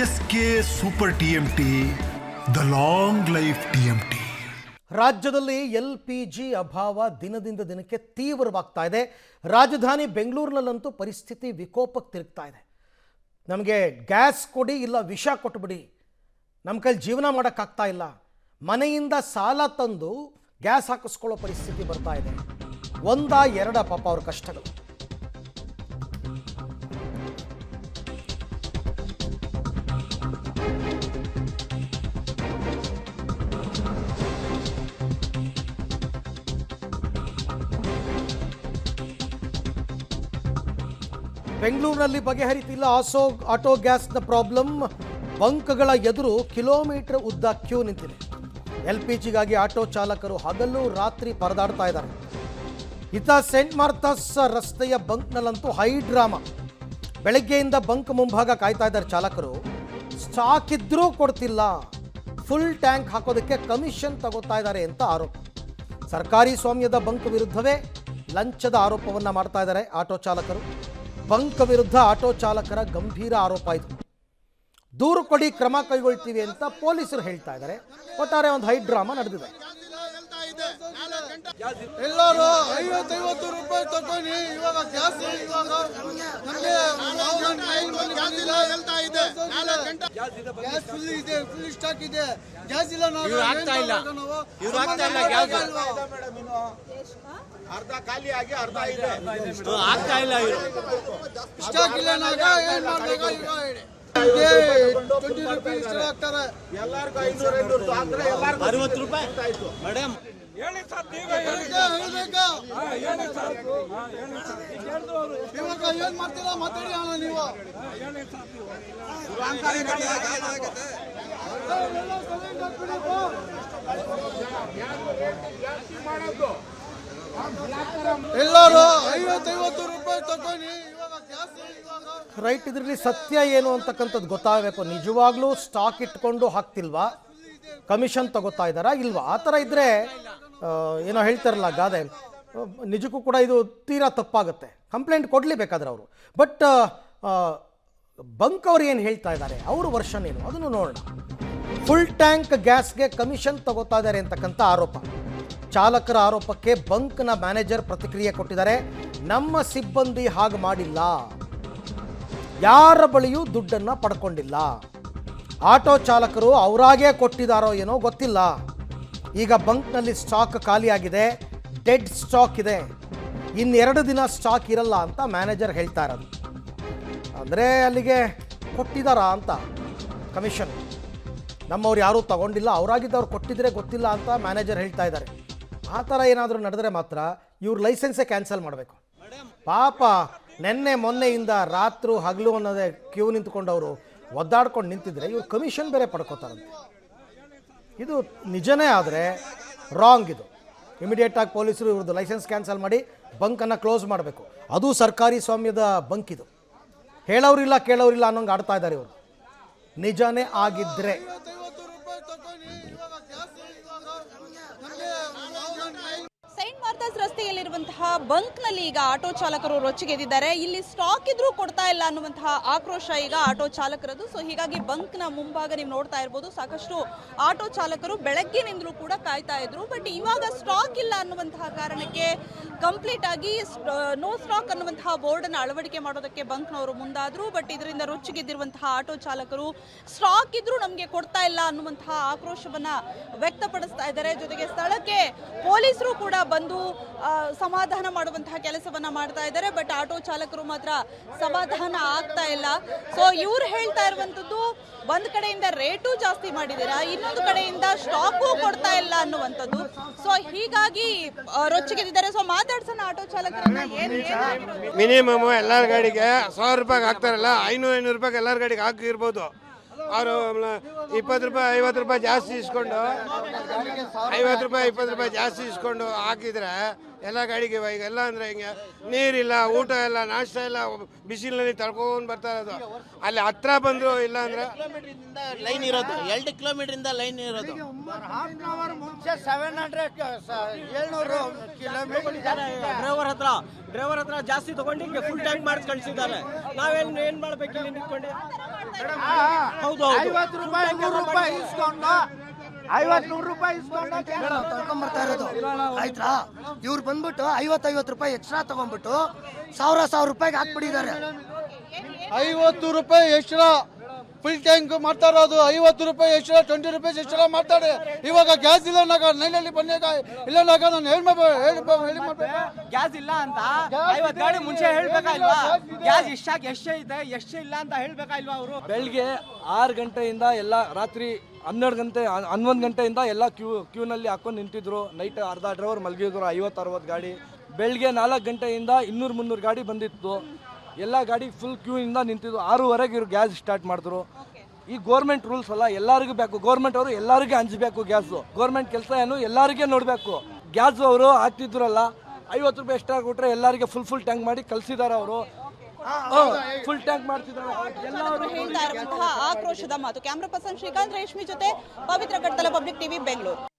S K super TMT, the long life TMT. ರಾಜ್ಯದಲ್ಲಿ LPG ಅಭಾವ ದಿನದಿಂದ ದಿನಕ್ಕೆ ತೀವ್ರವಾಗ್ತಾ ಇದೆ. ರಾಜಧಾನಿ ಬೆಂಗಳೂರಿನಲ್ಲಂತೂ ಪರಿಸ್ಥಿತಿ ವಿಕೋಪಕ್ಕೆ ತಿರುಗ್ತಾ ಇದೆ. ನಮಗೆ ಗ್ಯಾಸ್ ಕೊಡಿ ಇಲ್ಲ ವಿಷ ಕೊಟ್ಬಿಡಿ, ನಮ್ಮ ಕೈಲಿ ಜೀವನ ಮಾಡೋಕ್ಕಾಗ್ತಾ ಇಲ್ಲ. ಮನೆಯಿಂದ ಸಾಲ ತಂದು ಗ್ಯಾಸ್ ಹಾಕಿಸ್ಕೊಳ್ಳೋ ಪರಿಸ್ಥಿತಿ ಬರ್ತಾ ಇದೆ. ಎರಡ ಪಾಪ ಅವ್ರ ಕಷ್ಟಗಳು. ಬೆಂಗಳೂರಿನಲ್ಲಿ ಬಗೆಹರಿತಿಲ್ಲ ಆಟೋ ಗ್ಯಾಸ್ನ ಪ್ರಾಬ್ಲಮ್. ಬಂಕ್ಗಳ ಎದುರು ಕಿಲೋಮೀಟರ್ ಉದ್ದ ಕ್ಯೂ ನಿಂತಿದೆ. LPGಗಾಗಿ ಆಟೋ ಚಾಲಕರು ಹಗಲು ರಾತ್ರಿ ಪರದಾಡ್ತಾ ಇದ್ದಾರೆ. ಇತ್ತ ಸೇಂಟ್ ಮಾರ್ಥಾಸ್ ರಸ್ತೆಯ ಬಂಕ್ನಲ್ಲಂತೂ ಹೈ ಡ್ರಾಮಾ. ಬೆಳಗ್ಗೆಯಿಂದ ಬಂಕ್ ಮುಂಭಾಗ ಕಾಯ್ತಾ ಇದ್ದಾರೆ ಚಾಲಕರು. ಸ್ಟಾಕ್ ಇದ್ರೂ ಕೊಡ್ತಿಲ್ಲ, ಫುಲ್ ಟ್ಯಾಂಕ್ ಹಾಕೋದಕ್ಕೆ ಕಮಿಷನ್ ತಗೋತಾ ಇದ್ದಾರೆ ಅಂತ ಆರೋಪ. ಸರ್ಕಾರಿ ಸ್ವಾಮ್ಯದ ಬಂಕ್ ವಿರುದ್ಧವೇ ಲಂಚದ ಆರೋಪವನ್ನು ಮಾಡ್ತಾ ಇದ್ದಾರೆ ಆಟೋ ಚಾಲಕರು. ಬಂಕ್ ವಿರುದ್ಧ ಆಟೋ ಚಾಲಕರ ಗಂಭೀರ ಆರೋಪ ಇದು. ದೂರು ಕೊಡಿ, ಕ್ರಮ ಕೈಗೊಳ್ತೀವಿ ಅಂತ ಪೊಲೀಸರು ಹೇಳ್ತಾ ಇದ್ದಾರೆ. ಒಟ್ಟಾರೆ ಒಂದು ಹೈ ಡ್ರಾಮಾ ನಡೆದಿದೆ. ಎಲ್ಲರೂ 50-50 ರೂಪಾಯಿ ತಗೊಂಡು ಇವಾಗ ಗ್ಯಾಸ್ ಫುಲ್ ಇದೆ, ಫುಲ್ ಸ್ಟಾಕ್ ಇದೆ. ಗ್ಯಾಸ್ ಇಲ್ಲ, ಅರ್ಧ ಖಾಲಿ ಆಗಿ ಅರ್ಧ ಇದೆ, ಆಗ್ತಾ ಇಲ್ಲ. ಸ್ಟಾಕ್ ಇಲ್ಲ, ಏನ್ ಮಾಡ್ಬೇಕು ಈಗ? 20 ರೂಪಾಯಿ ಹಾಕ್ತಾರೆ ಎಲ್ಲರಿಗೂ 500 ಹಾಕ್ತಾರೆ, ಎಲ್ಲರಿಗೂ 60 ರೂಪಾಯಿ ಮೇಡಮ್. ಇವಾಗ ಏನ್ ಮಾಡ್ತೀರಾ ಮಾತಾಡಿ ಅಣ್ಣ ನೀವು. ಎಲ್ಲರೂ 50-50 ರೂಪಾಯಿ ತಗೊಂಡು ಇವಾಗ ಗ್ಯಾಸ್ ರೈಟ್. ಇದರಲ್ಲಿ ಸತ್ಯ ಏನು ಅಂತಕ್ಕಂಥದ್ದು ಗೊತ್ತಾಗಬೇಕು. ನಿಜವಾಗ್ಲೂ ಸ್ಟಾಕ್ ಇಟ್ಕೊಂಡು ಹಾಕ್ತಿಲ್ವಾ, ಕಮಿಷನ್ ತಗೋತಾ ಇದ್ದಾರಾ ಇಲ್ವಾ? ಆ ಥರ ಇದ್ದರೆ ಏನೋ ಹೇಳ್ತಾರಲ್ಲ ಗಾದೆ, ನಿಜಕ್ಕೂ ಕೂಡ ಇದು ತೀರಾ ತಪ್ಪಾಗುತ್ತೆ. ಕಂಪ್ಲೇಂಟ್ ಕೊಡಲೇಬೇಕಾದ್ರೆ ಅವರು. ಬಟ್ ಬಂಕ್ ಅವ್ರು ಏನು ಹೇಳ್ತಾ ಇದ್ದಾರೆ, ಅವ್ರ ವರ್ಷನ್ ಏನು ಅದನ್ನು ನೋಡೋಣ. ಫುಲ್ ಟ್ಯಾಂಕ್ ಗ್ಯಾಸ್ಗೆ ಕಮಿಷನ್ ತಗೋತಾ ಇದ್ದಾರೆ ಅಂತಕ್ಕಂಥ ಆರೋಪ. ಚಾಲಕರ ಆರೋಪಕ್ಕೆ ಬಂಕ್ನ ಮ್ಯಾನೇಜರ್ ಪ್ರತಿಕ್ರಿಯೆ ಕೊಟ್ಟಿದ್ದಾರೆ. ನಮ್ಮ ಸಿಬ್ಬಂದಿ ಹಾಗೆ ಮಾಡಿಲ್ಲ, ಯಾರ ಬಳಿಯೂ ದುಡ್ಡನ್ನು ಪಡ್ಕೊಂಡಿಲ್ಲ. ಆಟೋ ಚಾಲಕರು ಅವರಾಗೇ ಕೊಟ್ಟಿದ್ದಾರೋ ಏನೋ ಗೊತ್ತಿಲ್ಲ. ಈಗ ಬಂಕ್ನಲ್ಲಿ ಸ್ಟಾಕ್ ಖಾಲಿಯಾಗಿದೆ, ಡೆಡ್ ಸ್ಟಾಕ್ ಇದೆ, ಇನ್ನೆರಡು ದಿನ ಸ್ಟಾಕ್ ಇರಲ್ಲ ಅಂತ ಮ್ಯಾನೇಜರ್ ಹೇಳ್ತಾ ಇರೋದು. ಅಂದರೆ ಅಲ್ಲಿಗೆ ಕೊಟ್ಟಿದ್ದಾರಾ ಅಂತ ಕಮಿಷನ್. ನಮ್ಮವ್ರು ಯಾರೂ ತಗೊಂಡಿಲ್ಲ, ಅವರಾಗಿದ್ದವ್ರು ಕೊಟ್ಟಿದ್ರೆ ಗೊತ್ತಿಲ್ಲ ಅಂತ ಮ್ಯಾನೇಜರ್ ಹೇಳ್ತಾ ಇದ್ದಾರೆ. ಆ ಥರ ಏನಾದರೂ ನಡೆದರೆ ಮಾತ್ರ ಇವ್ರ ಲೈಸೆನ್ಸೇ ಕ್ಯಾನ್ಸಲ್ ಮಾಡಬೇಕು. ಪಾಪ ನೆನ್ನೆ ಮೊನ್ನೆಯಿಂದ ರಾತ್ರಿ ಹಗಲು ಅನ್ನೋದೇ ಕ್ಯೂ ನಿಂತ್ಕೊಂಡವರು ಒದ್ದಾಡ್ಕೊಂಡು ನಿಂತಿದ್ರೆ ಇವ್ರು ಕಮಿಷನ್ ಬೇರೆ ಪಡ್ಕೋತಾರಂತೆ. ಇದು ನಿಜನೇ ಆದರೆ ರಾಂಗ್. ಇದು ಇಮಿಡಿಯೇಟಾಗಿ ಪೊಲೀಸರು ಇವ್ರದ್ದು ಲೈಸೆನ್ಸ್ ಕ್ಯಾನ್ಸಲ್ ಮಾಡಿ ಬಂಕನ್ನು ಕ್ಲೋಸ್ ಮಾಡಬೇಕು. ಅದು ಸರ್ಕಾರಿ ಸ್ವಾಮ್ಯದ ಬಂಕ್ ಇದು. ಹೇಳೋರಿಲ್ಲ ಕೇಳೋರಿಲ್ಲ ಅನ್ನೋಂಗೆ ಆಡ್ತಾ ಇದ್ದಾರೆ ಇವರು. ನಿಜನೇ ಆಗಿದ್ದರೆ ಸೈಂಟ್ ಮಾರ್ಥಾಸ್ ರಸ್ತೆಯಲ್ಲಿರುವಂತಹ ಬಂಕ್ನಲ್ಲಿ ಈಗ ಆಟೋ ಚಾಲಕರು ರೊಚ್ಚಿಗೆದ್ದಿದ್ದಾರೆ. ಇಲ್ಲಿ ಸ್ಟಾಕ್ ಇದ್ರೂ ಕೊಡ್ತಾ ಇಲ್ಲ ಅನ್ನುವಂತಹ ಆಕ್ರೋಶ ಈಗ ಆಟೋ ಚಾಲಕರದು. ಸೊ ಹೀಗಾಗಿ ಬಂಕ್ನ ಮುಂಭಾಗ ನೀವು ನೋಡ್ತಾ ಇರ್ಬೋದು, ಸಾಕಷ್ಟು ಆಟೋ ಚಾಲಕರು ಬೆಳಗ್ಗೆನಿಂದಲೂ ಕೂಡ ಕಾಯ್ತಾ ಇದ್ರು. ಬಟ್ ಇವಾಗ ಸ್ಟಾಕ್ ಇಲ್ಲ ಅನ್ನುವಂತಹ ಕಾರಣಕ್ಕೆ ಕಂಪ್ಲೀಟ್ ಆಗಿ ನೋ ಸ್ಟಾಕ್ ಅನ್ನುವಂತಹ ಬೋರ್ಡ್ ಅನ್ನು ಅಳವಡಿಕೆ ಮಾಡೋದಕ್ಕೆ ಬಂಕ್ನವರು ಮುಂದಾದ್ರು. ಬಟ್ ಇದರಿಂದ ರೊಚ್ಚಿಗೆದ್ದಿರುವಂತಹ ಆಟೋ ಚಾಲಕರು ಸ್ಟಾಕ್ ಇದ್ರೂ ನಮಗೆ ಕೊಡ್ತಾ ಇಲ್ಲ ಅನ್ನುವಂತಹ ಆಕ್ರೋಶವನ್ನ ವ್ಯಕ್ತಪಡಿಸ್ತಾ ಇದ್ದಾರೆ. ಜೊತೆಗೆ ಸ್ಥಳಕ್ಕೆ ಪೊಲೀಸರು ಕೂಡ ಬಂದು ಸಮಾಧಾನ ಮಾಡುವಂತಹ ಕೆಲಸವನ್ನ ಮಾಡ್ತಾ ಇದ್ದಾರೆ. ಬಟ್ ಆಟೋ ಚಾಲಕರು ಮಾತ್ರ ಸಮಾಧಾನ ಆಗ್ತಾ ಇಲ್ಲ. ಸೊ ಇವ್ರು ಹೇಳ್ತಾ ಇರುವಂತದ್ದು, ಒಂದ್ ಕಡೆಯಿಂದ ರೇಟು ಜಾಸ್ತಿ ಮಾಡಿದ್ದೀರಾ, ಇನ್ನೊಂದು ಕಡೆಯಿಂದ ಸ್ಟಾಕು ಕೊಡ್ತಾ ಇಲ್ಲ ಅನ್ನುವಂಥದ್ದು. ಸೊ ಹೀಗಾಗಿ ರೊಚ್ಚಿಗೆದ್ದಿದ್ದಾರೆ. ಸೊ ಮಾತಾಡ್ಸೋಣ ಆಟೋ ಚಾಲಕರನ್ನ. ಮಿನಿಮಮ್ ಎಲ್ಲರ ಗಾಡಿಗೆ 1000 ರೂಪಾಯಿಗೆ ಹಾಕ್ತಾರಲ್ಲ, 500 ರೂಪಾಯಿಗೆ ಎಲ್ಲರ ಗಾಡಿಗೆ ಹಾಕಿರ್ಬೋದು. ಅವರು 20 ರೂಪಾಯಿ 50 ರೂಪಾಯಿ ಜಾಸ್ತಿ ಇಸ್ಕೊಂಡು 50 ರೂಪಾಯಿ 20 ರೂಪಾಯಿ ಜಾಸ್ತಿ ಇಸ್ಕೊಂಡು ಹಾಕಿದ್ರೆ ಎಲ್ಲ ಗಾಡಿಗೆ ಈಗ ಎಲ್ಲ ಅಂದರೆ ಹಿಂಗೆ ನೀರಿಲ್ಲ, ಊಟ ಇಲ್ಲ, ನಾಷ್ಟ ಇಲ್ಲ, ಬಿಸಿಲಿನಲ್ಲಿ ತಳ್ಕೊಂಡು ಬರ್ತಾ ಇರೋದು. ಅಲ್ಲಿ ಹತ್ರ ಬಂದರು ಇಲ್ಲ ಅಂದರೆ ಲೈನ್ ಇರೋದು 2 ಕಿಲೋಮೀಟರ್ ಲೈನ್ ಇರೋದು. ಮುಂಚೆ 700 700 ಕಿಲೋಮೀಟರ್ ಡ್ರೈವರ್ ಹತ್ರ ಜಾಸ್ತಿ ತಗೊಂಡು ಹಿಂಗೆ ಫುಲ್ ಟ್ಯಾಂಕ್ ಮಾಡಿ ಕಳಿಸಿದ್ದಾರೆ. ನಾವೇನು ಏನ್ ಮಾಡ್ಬೇಕು ಇಲ್ಲಿ ನಿಂತ್ಕೊಂಡು? ಹೌದು 50 ರೂಪಾಯಿ 100 ರೂಪಾಯಿ ಇಸ್ಕೊಂಡು 50-100 ರೂಪಾಯಿ ಇಸ್ಕೊಂಡು ತಗೊಂಡ್ಬರ್ತಾ ಇರೋದು ಆಯ್ತಾ. ಇವ್ರು ಬಂದ್ಬಿಟ್ಟು 50 ರೂಪಾಯಿ ಎಕ್ಸ್ಟ್ರಾ ತಗೊಂಡ್ಬಿಟ್ಟು 1000 ರೂಪಾಯಿಗೆ ಹಾಕ್ಬಿಟ್ಟಿದ್ದಾರೆ. 50 ರೂಪಾಯಿ ಎಕ್ಸ್ಟ್ರಾ ಫುಲ್ ಟ್ಯಾಂಕ್ ಮಾಡ್ತಾ ಇರೋದು. 50 ರೂಪಾಯಿ ಎಕ್ಸ್ಟ್ರಾ 20 ರೂಪಾಯಿ ಎಕ್ಸ್ಟ್ರಾ ಮಾಡ್ತಾರೆ. ಇವಾಗ ಗ್ಯಾಸ್ ಇಲ್ಲ ನೈನಲ್ಲಿ ಬಂದಾಗ ಇಲ್ಲ ನಾನು ಹೇಳಿ ಗ್ಯಾಸ್ ಇಲ್ಲ ಅಂತ 50 ಗಾಡಿ ಮುಂಚೆ ಹೇಳ್ಬೇಕಾ ಇಲ್ವಾ? ಗ್ಯಾಸ್ ಎಷ್ಟೇ ಇದೆ ಎಷ್ಟೇ ಇಲ್ಲ ಅಂತ ಹೇಳ್ಬೇಕಾ ಇಲ್ವಾ ಅವರು? ಬೆಳಗ್ಗೆ 6 ಗಂಟೆಯಿಂದ ಎಲ್ಲ ರಾತ್ರಿ 11 ಗಂಟೆಯಿಂದ ಎಲ್ಲ ಕ್ಯೂನಲ್ಲಿ ಹಾಕೊಂಡು ನಿಂತಿದ್ರು. ನೈಟ್ ಅರ್ಧ ಡ್ರೈವರ್ ಮಲಗಿದ್ರು. 50-60 ಗಾಡಿ. ಬೆಳಗ್ಗೆ 4 ಗಂಟೆಯಿಂದ 200-300 ಗಾಡಿ ಬಂದಿತ್ತು. ಎಲ್ಲ ಗಾಡಿ ಫುಲ್ ಕ್ಯೂಯಿಂದ ನಿಂತಿದ್ದು. 6:15 ಇವ್ರು ಗ್ಯಾಸ್ ಸ್ಟಾರ್ಟ್ ಮಾಡಿದ್ರು. ಈ ಗೋರ್ಮೆಂಟ್ ರೂಲ್ಸ್ ಅಲ್ಲ, ಎಲ್ಲರಿಗೂ ಬೇಕು. ಗೋರ್ಮೆಂಟ್ ಅವರು ಎಲ್ಲರಿಗೂ ಹಂಚಬೇಕು ಗ್ಯಾಸು. ಗೋರ್ಮೆಂಟ್ ಕೆಲಸ ಏನು ಎಲ್ಲರಿಗೆ ನೋಡಬೇಕು. ಗ್ಯಾಸ್ ಅವರು ಹಾಕ್ತಿದ್ರಲ್ಲ 50 ರೂಪಾಯಿ ಎಕ್ಸ್ಟ್ರಾ ಕೊಟ್ಟರೆ ಎಲ್ಲರಿಗೆ ಫುಲ್ ಟ್ಯಾಂಕ್ ಮಾಡಿ ಕಳಿಸಿದ್ದಾರೆ ಅವರು. ಫುಲ್ ಟ್ಯಾಂಕ್ ಮಾಡ್ತಿದ್ದಾರೆ. ಚಾಲಕರು ಹೇಳ್ತಾ ಇರುವಂತಹ ಆಕ್ರೋಶದ ಮಾತು. ಕ್ಯಾಮ್ರಾ ಪರ್ಸನ್ ಶ್ರೀಕಾಂತ್ ರೇಷ್ಮಿ ಜೊತೆ ಪವಿತ್ರ ಕಡ್ತಲ, ಪಬ್ಲಿಕ್ ಟಿವಿ, ಬೆಂಗಳೂರು.